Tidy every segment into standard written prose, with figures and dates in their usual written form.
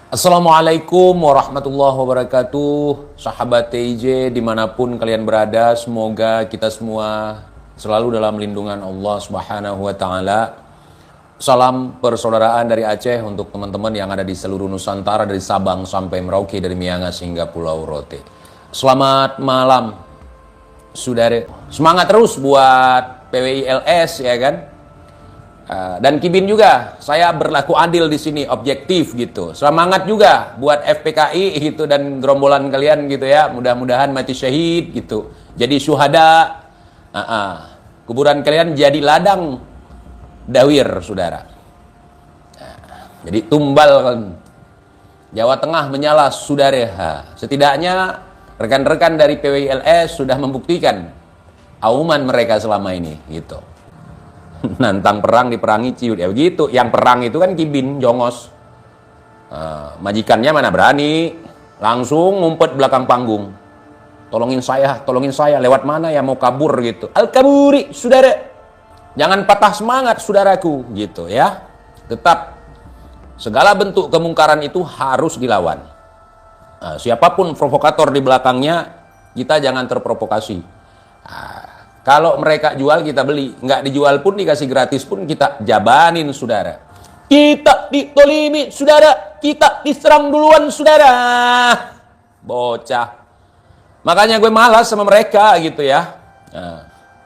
Assalamualaikum warahmatullahi wabarakatuh. Sahabat TIJ dimanapun kalian berada, semoga kita semua selalu dalam lindungan Allah Subhanahu wa Ta'ala. Salam persaudaraan dari Aceh untuk teman-teman yang ada di seluruh Nusantara, dari Sabang sampai Merauke, dari Miangas hingga Pulau Rote. Selamat malam, saudara. Semangat terus buat PWILS ya kan. Dan Kibin juga, saya berlaku adil di sini, objektif gitu. Semangat juga buat FPKI gitu dan gerombolan kalian gitu ya. Mudah-mudahan mati syahid gitu. Jadi syuhada. Kuburan kalian jadi ladang dawir, saudara. Jadi tumbal kan. Jawa Tengah menyala, saudara. Setidaknya rekan-rekan dari PWILS sudah membuktikan auman mereka selama ini gitu. Nantang perang diperangi ciut ya begitu. Yang perang itu kan Kibin Jongos, majikannya mana berani langsung ngumpet belakang panggung, tolongin saya, lewat mana ya, mau kabur gitu. Al-kaburi, saudara, jangan patah semangat saudaraku gitu ya. Tetap segala bentuk kemungkaran itu harus dilawan. Siapapun provokator di belakangnya, kita jangan terprovokasi. Kalau mereka jual, kita beli. Nggak dijual pun, dikasih gratis pun, kita jabanin, saudara. Kita ditolimi, saudara. Kita diserang duluan, saudara. Bocah. Makanya gue malas sama mereka, gitu ya.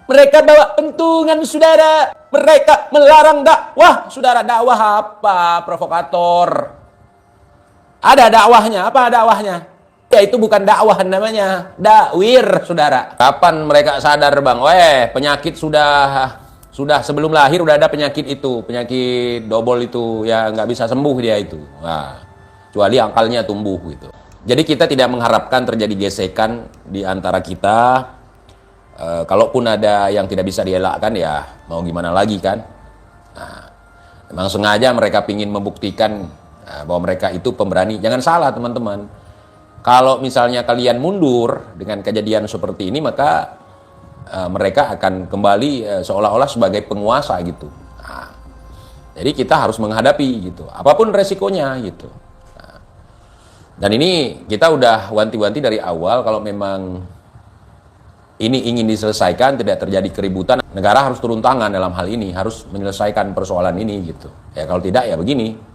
Mereka bawa pentungan, saudara. Mereka melarang dakwah. Saudara, dakwah apa? Provokator. Ada dakwahnya. Apa dakwahnya? Ya itu bukan dakwah namanya, dakwir, saudara. Kapan mereka sadar, Bang? Penyakit sudah sebelum lahir udah ada penyakit itu, penyakit double itu ya, nggak bisa sembuh dia itu. Kecuali akalnya tumbuh gitu. Jadi kita tidak mengharapkan terjadi gesekan di antara kita. Kalaupun ada yang tidak bisa dielakkan ya mau gimana lagi kan? Memang sengaja mereka ingin membuktikan bahwa mereka itu pemberani. Jangan salah teman-teman. Kalau misalnya kalian mundur dengan kejadian seperti ini, maka mereka akan kembali seolah-olah sebagai penguasa gitu. Jadi kita harus menghadapi gitu, apapun resikonya gitu. Dan ini kita udah wanti-wanti dari awal, kalau memang ini ingin diselesaikan, tidak terjadi keributan, negara harus turun tangan dalam hal ini, harus menyelesaikan persoalan ini gitu. Ya kalau tidak ya begini.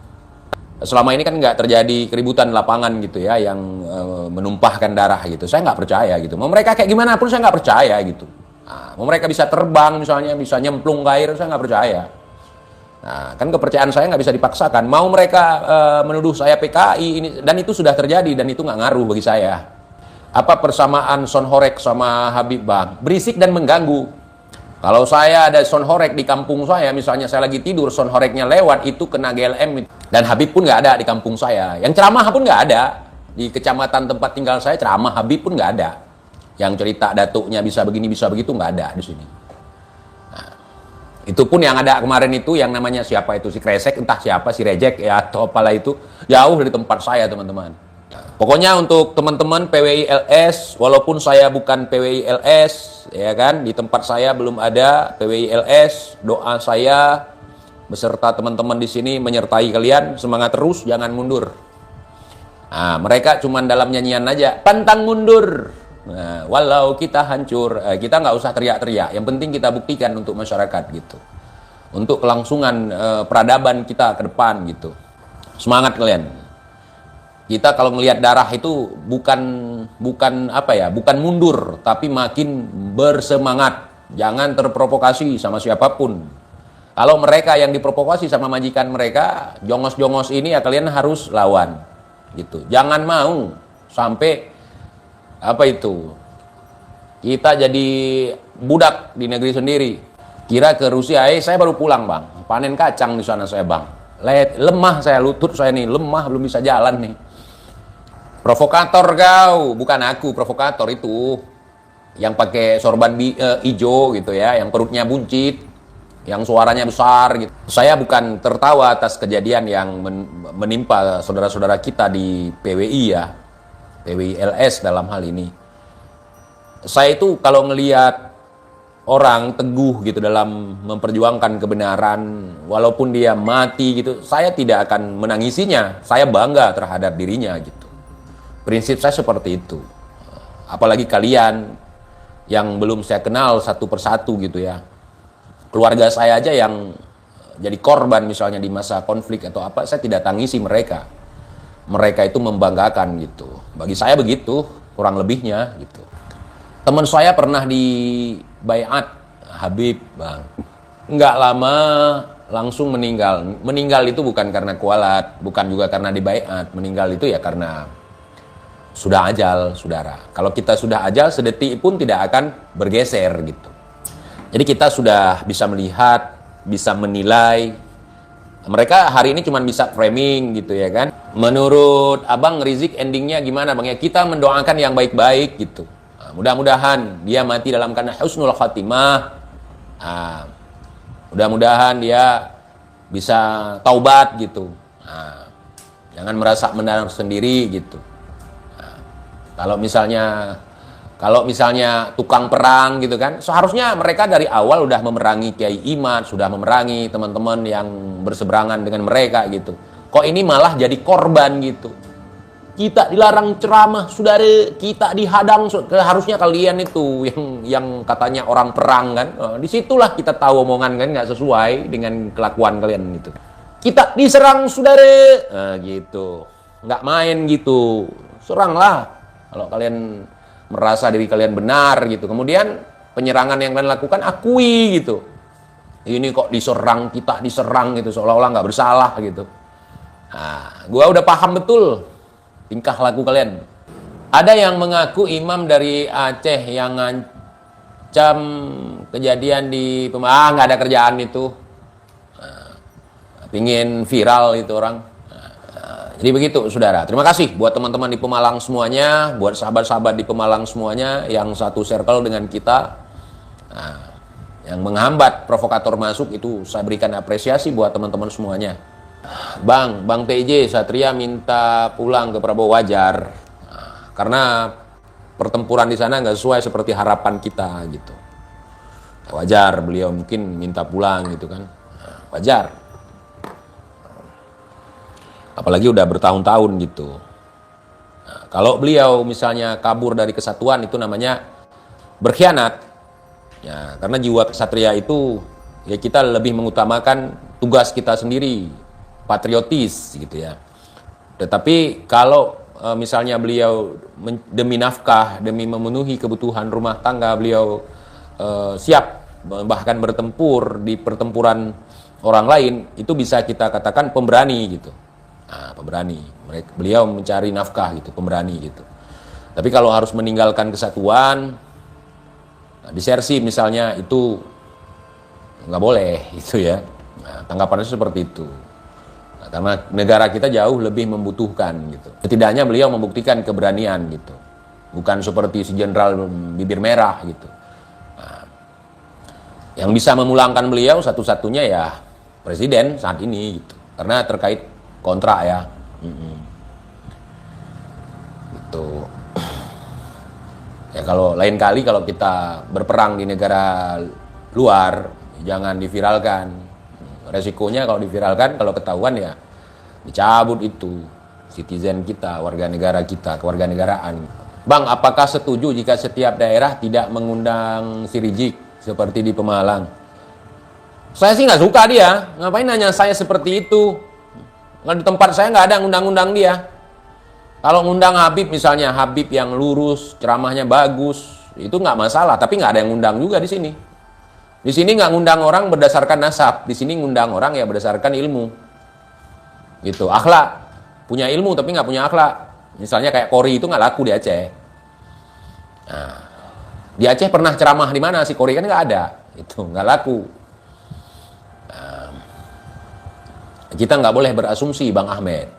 Selama ini kan nggak terjadi keributan lapangan gitu ya, yang menumpahkan darah gitu. Saya nggak percaya gitu. Mau mereka kayak gimana pun saya nggak percaya gitu. Mau mereka bisa terbang misalnya, bisa nyemplung ke air, saya nggak percaya. Kan kepercayaan saya nggak bisa dipaksakan. Mau mereka menuduh saya PKI ini, dan itu sudah terjadi dan itu nggak ngaruh bagi saya. Apa persamaan Son Horek sama Habib, Bang? Berisik dan mengganggu. Kalau saya ada sound horek di kampung saya, misalnya saya lagi tidur, sound horeknya lewat, itu kena GLM. Dan Habib pun nggak ada di kampung saya. Yang ceramah pun nggak ada. Di kecamatan tempat tinggal saya, ceramah Habib pun nggak ada. Yang cerita datuknya bisa begini, bisa begitu, nggak ada di sini. Itu pun yang ada kemarin itu, yang namanya siapa itu, si Kresek, entah siapa, si Rejek, ya atau apalah itu, jauh dari tempat saya, teman-teman. Pokoknya untuk teman-teman PWILS, walaupun saya bukan PWILS, ya kan, di tempat saya belum ada PWILS, doa saya beserta teman-teman di sini menyertai kalian, semangat terus, jangan mundur. Mereka cuma dalam nyanyian aja, pantang mundur. Walau kita hancur, kita nggak usah teriak-teriak, yang penting kita buktikan untuk masyarakat gitu, untuk kelangsungan peradaban kita ke depan gitu. Semangat kalian. Kita kalau melihat darah itu bukan apa ya, bukan mundur, tapi makin bersemangat. Jangan terprovokasi sama siapapun. Kalau mereka yang diprovokasi sama majikan mereka, jongos-jongos ini ya kalian harus lawan. Gitu. Jangan mau sampai apa itu, kita jadi budak di negeri sendiri. Kira ke Rusia, saya baru pulang, Bang. Panen kacang di sana saya, Bang. Lemah saya, lutut saya nih lemah, belum bisa jalan nih. Provokator kau, bukan aku provokator itu. Yang pakai sorban hijau gitu ya, yang perutnya buncit, yang suaranya besar gitu. Saya bukan tertawa atas kejadian yang menimpa saudara-saudara kita di PWI ya, PWILS dalam hal ini. Saya itu kalau ngelihat orang teguh gitu dalam memperjuangkan kebenaran, walaupun dia mati gitu, saya tidak akan menangisinya. Saya bangga terhadap dirinya gitu. Prinsip saya seperti itu. Apalagi kalian yang belum saya kenal satu persatu gitu ya. Keluarga saya aja yang jadi korban misalnya di masa konflik atau apa, saya tidak tangisi mereka. Mereka itu membanggakan gitu. Bagi saya begitu, kurang lebihnya gitu. Teman saya pernah di baiat Habib, Bang. Nggak lama langsung meninggal. Meninggal itu bukan karena kualat, bukan juga karena di baiat. Meninggal itu ya karena sudah ajal, saudara. Kalau kita sudah ajal, sedetik pun tidak akan bergeser gitu. Jadi kita sudah bisa melihat, bisa menilai. Mereka hari ini cuma bisa framing gitu ya kan. Menurut Abang Rizik endingnya gimana Bang ya? Kita mendoakan yang baik-baik gitu. Mudah-mudahan dia mati dalam keadaan husnul khatimah. Mudah-mudahan dia bisa taubat gitu. Jangan merasa benar sendiri gitu. Kalau misalnya tukang perang gitu kan, seharusnya mereka dari awal udah memerangi Kiai Imad, sudah memerangi teman-teman yang berseberangan dengan mereka gitu. Kok ini malah jadi korban gitu. Kita dilarang ceramah, saudara, kita dihadang. Harusnya kalian itu yang katanya orang perang kan. Disitulah kita tahu omongan kan nggak sesuai dengan kelakuan kalian itu. Kita diserang, saudara, gitu. Nggak main gitu. Seranglah kalau kalian merasa diri kalian benar gitu. Kemudian penyerangan yang kalian lakukan akui gitu. Ini kok diserang, kita diserang gitu, seolah-olah nggak bersalah gitu. Gua udah paham betul tingkah laku kalian. Ada yang mengaku imam dari Aceh yang ngancam kejadian di nggak ada kerjaan itu. Pingin viral itu orang. Jadi begitu saudara. Terima kasih buat teman-teman di Pemalang semuanya, buat sahabat-sahabat di Pemalang semuanya yang satu circle dengan kita. Yang menghambat provokator masuk itu saya berikan apresiasi buat teman-teman semuanya. Bang TJ, Satria minta pulang ke Prabowo, wajar. Karena pertempuran di sana nggak sesuai seperti harapan kita gitu. Wajar beliau mungkin minta pulang gitu kan. Wajar. Apalagi udah bertahun-tahun gitu. Kalau beliau misalnya kabur dari kesatuan itu namanya berkhianat. Ya, karena jiwa kesatria itu ya kita lebih mengutamakan tugas kita sendiri, patriotis gitu ya. Tetapi kalau misalnya beliau demi nafkah, demi memenuhi kebutuhan rumah tangga, beliau siap bahkan bertempur di pertempuran orang lain, itu bisa kita katakan pemberani gitu. Pemberani. Beliau mencari nafkah gitu, pemberani gitu. Tapi kalau harus meninggalkan kesatuan, disersi misalnya, itu nggak boleh itu ya. Tanggapannya seperti itu. Karena negara kita jauh lebih membutuhkan gitu. Setidaknya beliau membuktikan keberanian gitu. Bukan seperti si jenderal bibir merah gitu. Yang bisa memulangkan beliau satu-satunya ya presiden saat ini gitu. Karena terkait kontrak ya. Gitu. Ya kalau lain kali kalau kita berperang di negara luar, jangan diviralkan. Resikonya kalau diviralkan, kalau ketahuan ya dicabut itu citizen kita, warga negara kita, kewarganegaraan. Bang, apakah setuju jika setiap daerah tidak mengundang si Rizik seperti di Pemalang? Saya sih nggak suka dia. Ngapain nanya saya seperti itu? Di tempat saya nggak ada ngundang-undang dia. Kalau ngundang Habib misalnya, Habib yang lurus, ceramahnya bagus, itu nggak masalah. Tapi nggak ada yang ngundang juga di sini. Di sini nggak ngundang orang berdasarkan nasab. Di sini ngundang orang ya berdasarkan ilmu. Gitu, akhlak. Punya ilmu tapi nggak punya akhlak. Misalnya kayak Kori itu nggak laku di Aceh. Di Aceh pernah ceramah di mana? Si Kori kan nggak ada. Itu nggak laku. Kita nggak boleh berasumsi, Bang Ahmed.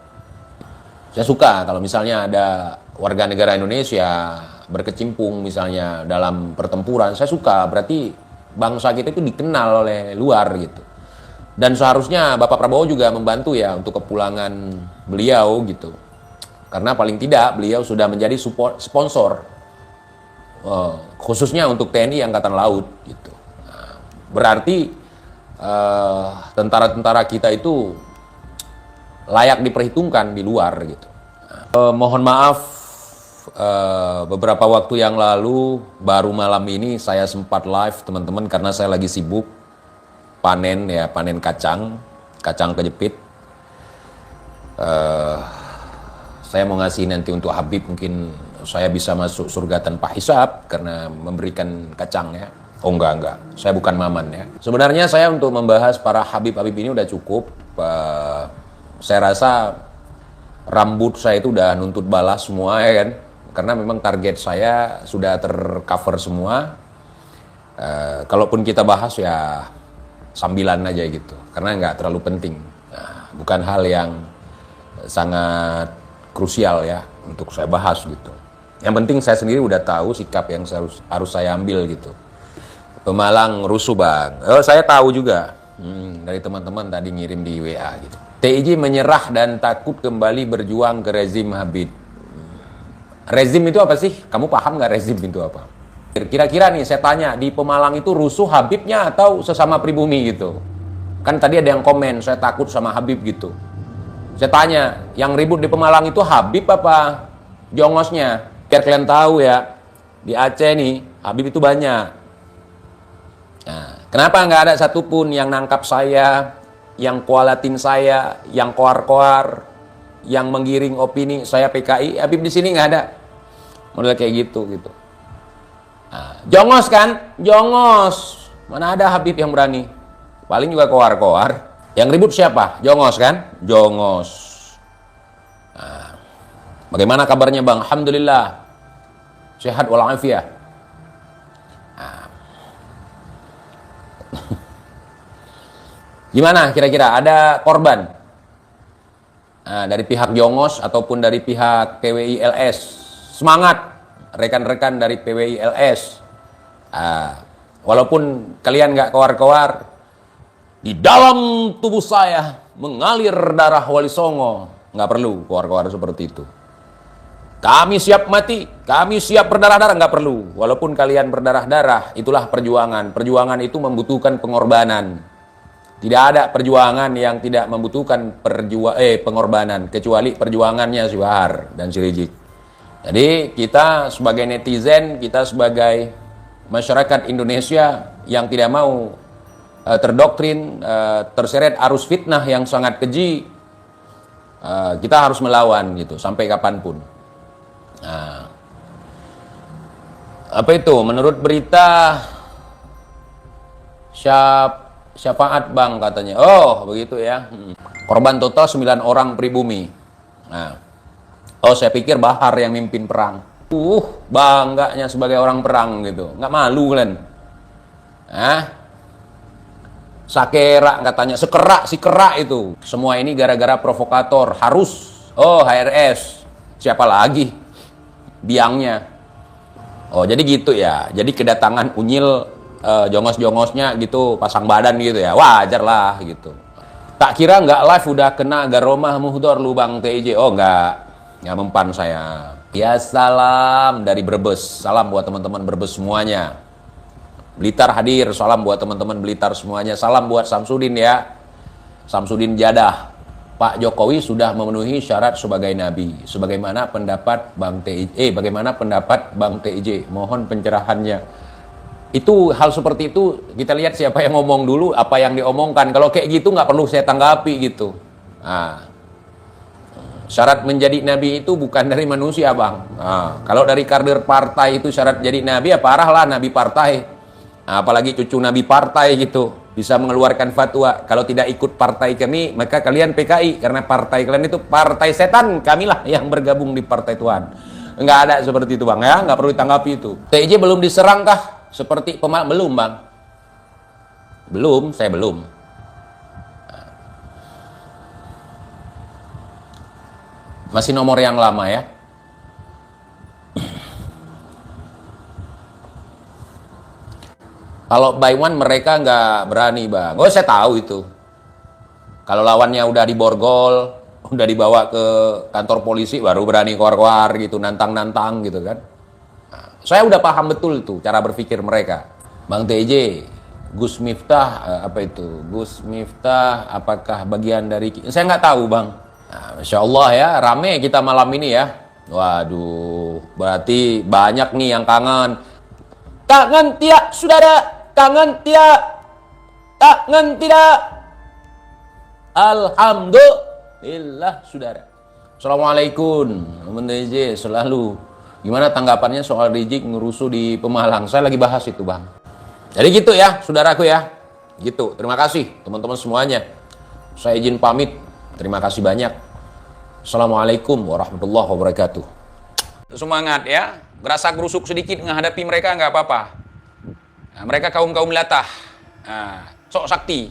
Saya suka kalau misalnya ada warga negara Indonesia berkecimpung misalnya dalam pertempuran. Saya suka, berarti bangsa kita itu dikenal oleh luar gitu. Dan seharusnya Bapak Prabowo juga membantu ya untuk kepulangan beliau gitu. Karena paling tidak beliau sudah menjadi sponsor khususnya untuk TNI Angkatan Laut gitu. Berarti tentara-tentara kita itu layak diperhitungkan di luar gitu. Mohon maaf, beberapa waktu yang lalu, baru malam ini saya sempat live teman-teman karena saya lagi sibuk panen kacang kejepit. Saya mau ngasih nanti untuk Habib, mungkin saya bisa masuk surga tanpa hisab karena memberikan kacang ya. Oh enggak, saya bukan maman ya. Sebenarnya saya untuk membahas para Habib-Habib ini udah cukup. Saya rasa rambut saya itu udah nuntut balas semua ya kan. Karena memang target saya sudah tercover semua. Kalaupun kita bahas ya sambilan aja gitu. Karena nggak terlalu penting. Bukan hal yang sangat krusial ya untuk saya bahas gitu. Yang penting saya sendiri udah tahu sikap yang harus saya ambil gitu. Pemalang rusuh bang. Saya tahu juga dari teman-teman tadi ngirim di WA gitu. TIJ menyerah dan takut kembali berjuang ke rezim Habib. Rezim itu apa sih? Kamu paham nggak rezim itu apa? Kira-kira nih saya tanya, di Pemalang itu rusuh Habibnya atau sesama pribumi gitu? Kan tadi ada yang komen, saya takut sama Habib gitu. Saya tanya, yang ribut di Pemalang itu Habib apa jongosnya? Biar kalian tahu ya, di Aceh nih Habib itu banyak. Nah, kenapa nggak ada satupun yang nangkap saya, yang kualatin saya, yang koar-koar, yang menggiring opini saya PKI? Habib di sini nggak ada. Model kayak gitu. Nah, jongos kan? Jongos. Mana ada Habib yang berani? Paling juga koar-koar. Yang ribut siapa? Jongos kan? Jongos. Nah, bagaimana kabarnya bang? Alhamdulillah. Sehat walafiat. Nah. Gimana kira-kira? Ada korban? Nah, dari pihak Jongos ataupun dari pihak PWI LS. Semangat rekan-rekan dari PWI LS. Nah, walaupun kalian nggak koar-koar, di dalam tubuh saya mengalir darah Wali Songo. Nggak perlu koar-koar seperti itu. Kami siap mati, kami siap berdarah-darah, nggak perlu. Walaupun kalian berdarah-darah, itulah perjuangan. Perjuangan itu membutuhkan pengorbanan. Tidak ada perjuangan yang tidak membutuhkan pengorbanan, kecuali perjuangannya si Bahar dan si Rizik. Jadi kita sebagai netizen, kita sebagai masyarakat Indonesia yang tidak mau terdoktrin, terseret arus fitnah yang sangat keji, kita harus melawan gitu sampai kapanpun. Nah, apa itu? Menurut berita syafaat bang katanya. Oh begitu ya. Korban total 9 orang pribumi. Nah, saya pikir Bahar yang mimpin perang. Bangganya sebagai orang perang gitu. Nggak malu kalian? Sakera katanya, si kerak itu. Semua ini gara-gara provokator. Harus. HRS. Siapa lagi? Biangnya. Jadi gitu ya. Jadi kedatangan Unyil, jongos-jongosnya gitu, pasang badan gitu ya. Wajar lah gitu. Tak kira nggak live udah kena garomah muhdor lu bang TIJ. Nggak mempan saya. Ya salam dari Brebes. Salam buat teman-teman Brebes semuanya. Blitar hadir, salam buat teman-teman Blitar semuanya. Salam buat Samsudin ya. Samsudin Jadah. Pak Jokowi sudah memenuhi syarat sebagai nabi. Bagaimana pendapat Bang TIJ? Mohon pencerahannya. Itu hal seperti itu kita lihat siapa yang ngomong dulu, apa yang diomongkan. Kalau kayak gitu nggak perlu saya tanggapi gitu. Syarat menjadi nabi itu bukan dari manusia bang. Kalau dari kader partai itu syarat jadi nabi ya parah lah nabi partai. Apalagi cucu nabi partai gitu bisa mengeluarkan fatwa kalau tidak ikut partai kami maka kalian PKI, karena partai kalian itu partai setan, kamilah yang bergabung di partai Tuhan. Nggak ada seperti itu bang ya, nggak perlu ditanggapi itu. TIJ belum diserang kah seperti belum bang? Belum, saya belum. Masih nomor yang lama ya. Kalau by one mereka nggak berani bang. Saya tahu itu. Kalau lawannya udah diborgol, udah dibawa ke kantor polisi, baru berani keluar-keluar gitu, nantang-nantang gitu kan. Saya udah paham betul tuh cara berpikir mereka. Bang TJ, Gus Miftah, apa itu? Gus Miftah, apakah bagian dari... Saya nggak tahu, Bang. Nah, Masya Allah ya, rame kita malam ini ya. Waduh, berarti banyak nih yang kangen. Kangen tiak, saudara. Kangen tiak. Kangen tidak. Alhamdulillah, saudara. Assalamualaikum, teman DJ selalu. Gimana tanggapannya soal Rizik ngerusuh di Pemalang? Saya lagi bahas itu, Bang. Jadi gitu ya, saudaraku ya. Gitu. Terima kasih teman-teman semuanya. Saya izin pamit. Terima kasih banyak. Assalamualaikum warahmatullahi wabarakatuh. Semangat ya. Gerasa gerusuk sedikit menghadapi mereka nggak apa-apa. Nah, mereka kaum-kaum latah. Nah, sok sakti.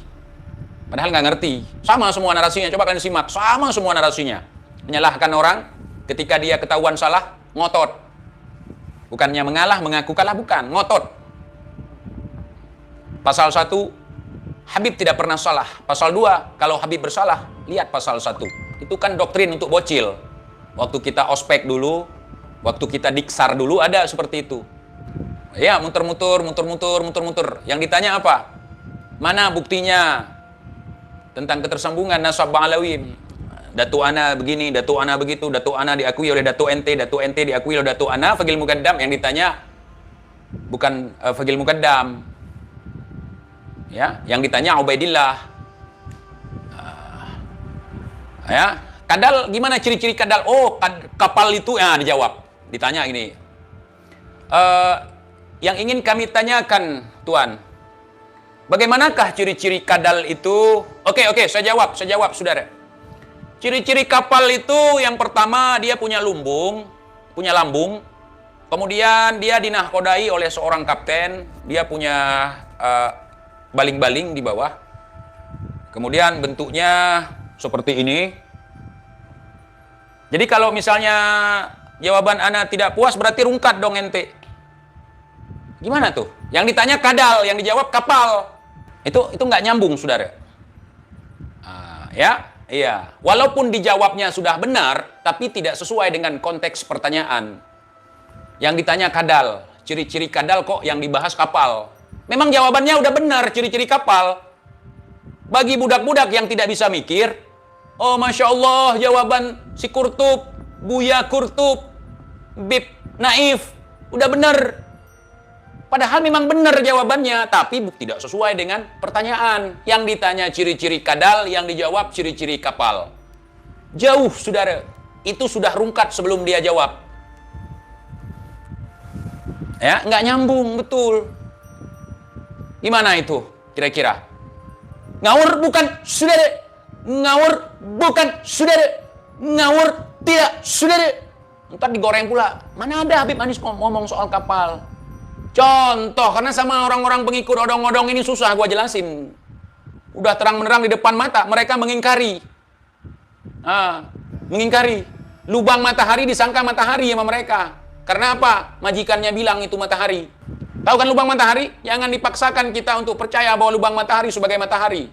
Padahal nggak ngerti. Sama semua narasinya. Coba kalian simak. Sama semua narasinya. Menyalahkan orang ketika dia ketahuan salah, ngotot. Bukannya mengalah, mengaku kalah, bukan. Ngotot. Pasal 1, Habib tidak pernah salah. Pasal 2, kalau Habib bersalah, lihat pasal 1. Itu kan doktrin untuk bocil. Waktu kita ospek dulu, waktu kita diksar dulu, ada seperti itu. Ya, muter-muter. Yang ditanya apa? Mana buktinya tentang ketersambungan nasab Ba'alawi? Datu ana begini, datu ana begitu, datu ana diakui oleh datu ente diakui oleh datu ana, Fagil Muqaddam. Yang ditanya bukan Fagil Muqaddam. Ya, yang ditanya Ubaidillah. Ya, kadal gimana ciri-ciri kadal? Oh, kapal itu ya dijawab. Ditanya ini. Yang ingin kami tanyakan, Tuan. Bagaimanakah ciri-ciri kadal itu? Oke, saya jawab, Saudara. Ciri-ciri kapal itu yang pertama dia punya lambung. Kemudian dia dinahkodai oleh seorang kapten, dia punya baling-baling di bawah. Kemudian bentuknya seperti ini. Jadi kalau misalnya jawaban ana tidak puas berarti rungkat dong ente. Gimana tuh? Yang ditanya kadal, yang dijawab kapal. Itu nggak nyambung, saudara. Iya. Walaupun dijawabnya sudah benar, tapi tidak sesuai dengan konteks pertanyaan. Yang ditanya kadal, ciri-ciri kadal kok yang dibahas kapal. Memang jawabannya udah benar, ciri-ciri kapal. Bagi budak-budak yang tidak bisa mikir, oh Masya Allah, jawaban si Kurtub, Buya Kurtub, Bib Naif, udah benar. Padahal memang benar jawabannya, tapi tidak sesuai dengan pertanyaan. Yang ditanya ciri-ciri kadal, yang dijawab ciri-ciri kapal. Jauh, saudara. Itu sudah rungkat sebelum dia jawab. Ya, nggak nyambung, betul. Gimana itu kira-kira? Ngawur bukan saudara. Ngawur bukan saudara. Ngawur tidak saudara. Ntar digoreng pula. Mana ada Habib Anis ngomong soal kapal? Contoh, karena sama orang-orang pengikut odong-odong ini susah gua jelasin. Udah terang-menerang di depan mata, mereka mengingkari. Mengingkari. Lubang matahari disangka matahari sama mereka. Karena apa? Majikannya bilang itu matahari. Tahu kan lubang matahari? Jangan dipaksakan kita untuk percaya bahwa lubang matahari sebagai matahari.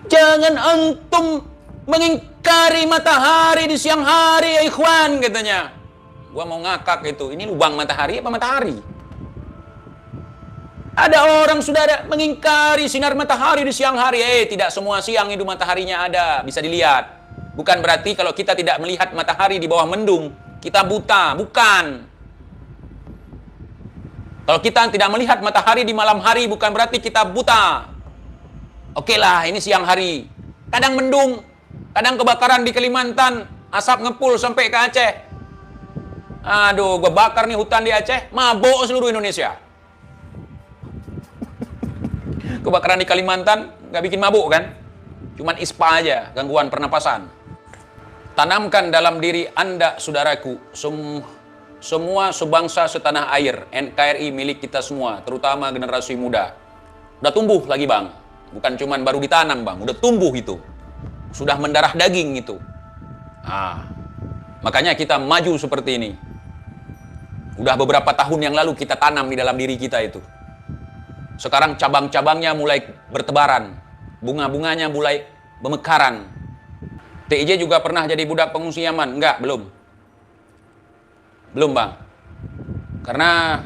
Jangan antum mengingkari matahari di siang hari, ya ikhwan, katanya. Gua mau ngakak itu. Ini lubang matahari apa matahari? Ada orang, saudara, mengingkari sinar matahari di siang hari. Tidak semua siang itu mataharinya ada. Bisa dilihat. Bukan berarti kalau kita tidak melihat matahari di bawah mendung, kita buta. Bukan. Kalau kita tidak melihat matahari di malam hari, bukan berarti kita buta. Oke lah, ini siang hari. Kadang mendung, kadang kebakaran di Kalimantan, asap ngepul sampai ke Aceh. Aduh, gue bakar nih hutan di Aceh, mabuk seluruh Indonesia. Kebakaran di Kalimantan nggak bikin mabuk kan? Cuman ispa aja, gangguan pernapasan. Tanamkan dalam diri Anda, saudaraku, semua sebangsa setanah air, NKRI milik kita semua, terutama generasi muda. Udah tumbuh lagi, Bang. Bukan cuman baru ditanam, Bang. Udah tumbuh itu. Sudah mendarah daging itu. Makanya kita maju seperti ini. Udah beberapa tahun yang lalu kita tanam di dalam diri kita itu. Sekarang cabang-cabangnya mulai bertebaran. Bunga-bunganya mulai bermekaran. TIJ juga pernah jadi budak pengungsi Yaman? Enggak, belum. Belum, Bang. Karena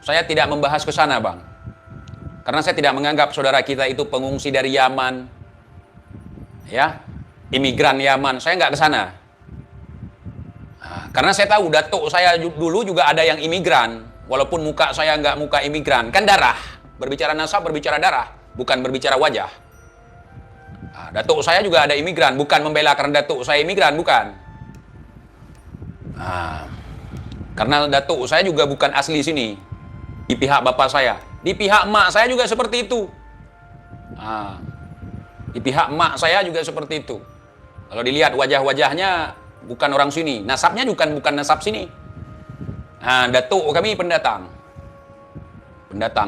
saya tidak membahas ke sana, Bang. Karena saya tidak menganggap saudara kita itu pengungsi dari Yaman, ya, imigran Yaman. Saya nggak ke sana. Karena saya tahu datuk saya dulu juga ada yang imigran, walaupun muka saya nggak muka imigran, kan darah. Berbicara nasab, berbicara darah, bukan berbicara wajah. Datuk saya juga ada imigran, bukan membela karena datuk saya imigran, bukan. Karena datuk saya juga bukan asli sini, di pihak bapak saya. Di pihak emak saya juga seperti itu. Di pihak emak saya juga seperti itu. Kalau dilihat wajah-wajahnya bukan orang sini, nasabnya bukan nasab sini. Datuk kami pendatang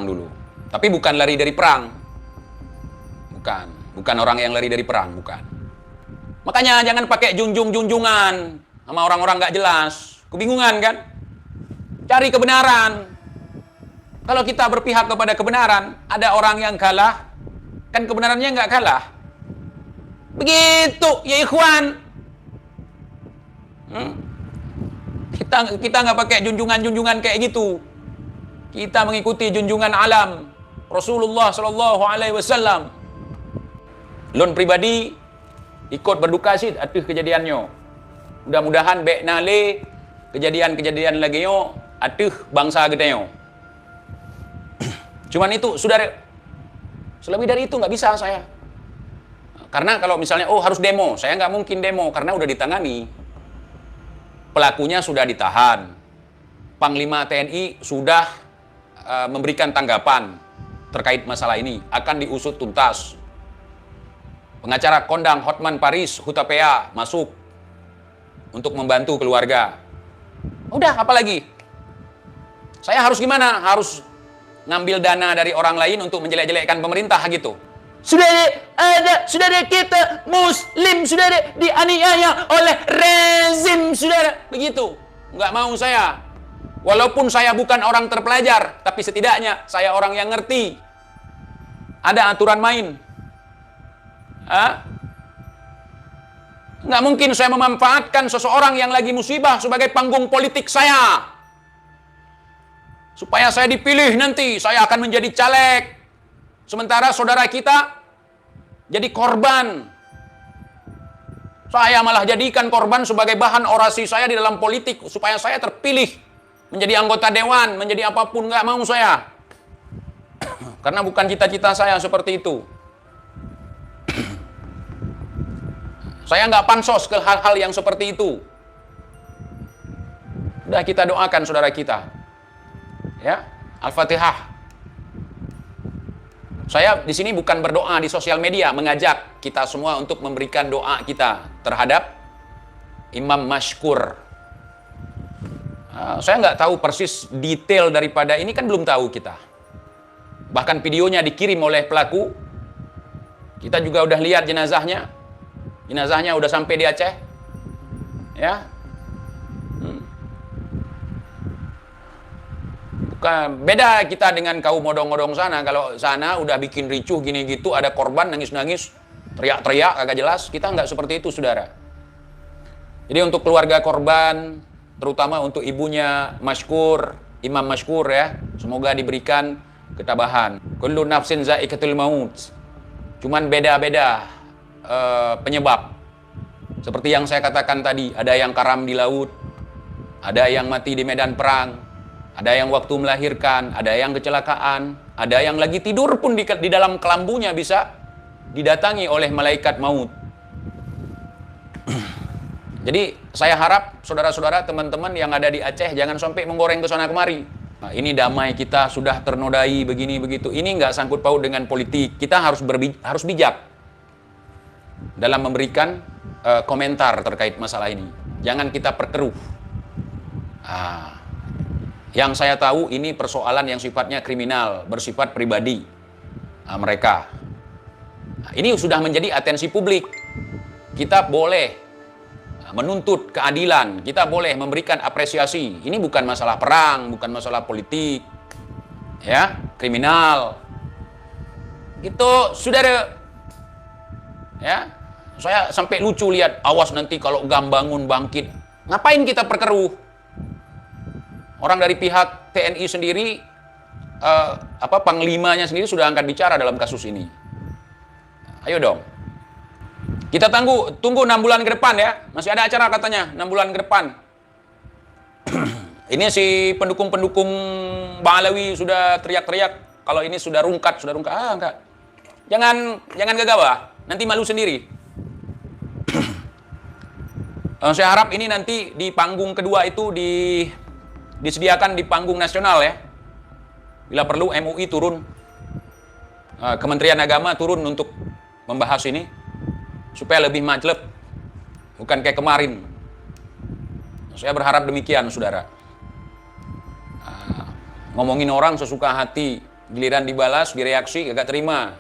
dulu. Tapi bukan lari dari perang. Bukan orang yang lari dari perang, bukan. Makanya jangan pakai junjungan sama orang-orang nggak jelas. Kebingungan kan? Cari kebenaran. Kalau kita berpihak kepada kebenaran, ada orang yang kalah, kan kebenarannya nggak kalah. Begitu, ya ikhwan. Kita nggak pakai junjungan kayak gitu. Kita mengikuti junjungan alam Rasulullah Shallallahu Alaihi Wasallam. Lon pribadi ikut berduka sih atuh kejadiannya. Mudah-mudahan bek nale kejadian lagi yo atuh bangsa kita yo. Cuman itu, saudara, selebih dari itu nggak bisa saya. Karena kalau misalnya, harus demo, saya nggak mungkin demo, karena udah ditangani. Pelakunya sudah ditahan. Panglima TNI sudah memberikan tanggapan terkait masalah ini, akan diusut tuntas. Pengacara kondang Hotman Paris Hutapea masuk untuk membantu keluarga. Udah, apa lagi? Saya harus gimana? Harus ngambil dana dari orang lain untuk menjelek-jelekkan pemerintah gitu. Saudara kita Muslim, saudara, dianiaya oleh rezim, saudara. Begitu. Nggak mau saya. Walaupun saya bukan orang terpelajar, tapi setidaknya saya orang yang ngerti. Ada aturan main. Nggak mungkin saya memanfaatkan seseorang yang lagi musibah sebagai panggung politik saya. Supaya saya dipilih nanti, saya akan menjadi caleg. Sementara saudara kita jadi korban. Saya malah jadikan korban sebagai bahan orasi saya di dalam politik. Supaya saya terpilih menjadi anggota dewan, menjadi apapun, nggak mau saya. Karena bukan cita-cita saya seperti itu. Saya nggak pansos ke hal-hal yang seperti itu. Udah, kita doakan saudara kita. Ya, Al-Fatihah. Saya di sini bukan berdoa di sosial media, mengajak kita semua untuk memberikan doa kita terhadap Imam Mashkur. Saya nggak tahu persis detail daripada ini, kan belum tahu kita. Bahkan videonya dikirim oleh pelaku. Kita juga udah lihat jenazahnya. Jenazahnya udah sampai di Aceh. Ya. Beda kita dengan kaum odong-odong sana. Kalau sana udah bikin ricuh gini gitu, ada korban nangis-nangis, teriak-teriak agak jelas. Kita nggak seperti itu, saudara. Jadi untuk keluarga korban, terutama untuk ibunya Mashkur, Imam Mashkur ya, semoga diberikan ketabahan. Kullu nafsin za'iqatul maut. Cuman beda-beda penyebab. Seperti yang saya katakan tadi, ada yang karam di laut, ada yang mati di medan perang. Ada yang waktu melahirkan, ada yang kecelakaan, ada yang lagi tidur pun di dalam kelambunya bisa didatangi oleh malaikat maut. Jadi saya harap saudara-saudara, teman-teman yang ada di Aceh jangan sampai menggoreng ke sana kemari. Nah, ini damai kita sudah ternodai begini begitu. Ini nggak sangkut paut dengan politik. Kita harus bijak dalam memberikan komentar terkait masalah ini. Jangan kita perkeruh. Yang saya tahu ini persoalan yang sifatnya kriminal, bersifat pribadi mereka. Ini sudah menjadi atensi publik. Kita boleh menuntut keadilan, kita boleh memberikan apresiasi. Ini bukan masalah perang, bukan masalah politik, ya, kriminal. Gitu, saudara. Ya, saya sampai lucu lihat, awas nanti kalau Gam bangun bangkit. Ngapain kita perkeruh? Orang dari pihak TNI sendiri panglimanya sendiri sudah angkat bicara dalam kasus ini. Ayo dong. Kita tunggu 6 bulan ke depan ya. Masih ada acara katanya 6 bulan ke depan. Ini si pendukung-pendukung Bang Alawi sudah teriak-teriak kalau ini sudah rungkat. Enggak. Jangan gegabah. Nanti malu sendiri. Saya harap ini nanti di panggung kedua itu disediakan di panggung nasional ya. Bila perlu MUI turun, Kementerian Agama turun untuk membahas ini supaya lebih majleb, bukan kayak kemarin. Saya berharap demikian, saudara. Ngomongin orang sesuka hati, giliran dibalas, direaksi, agak terima.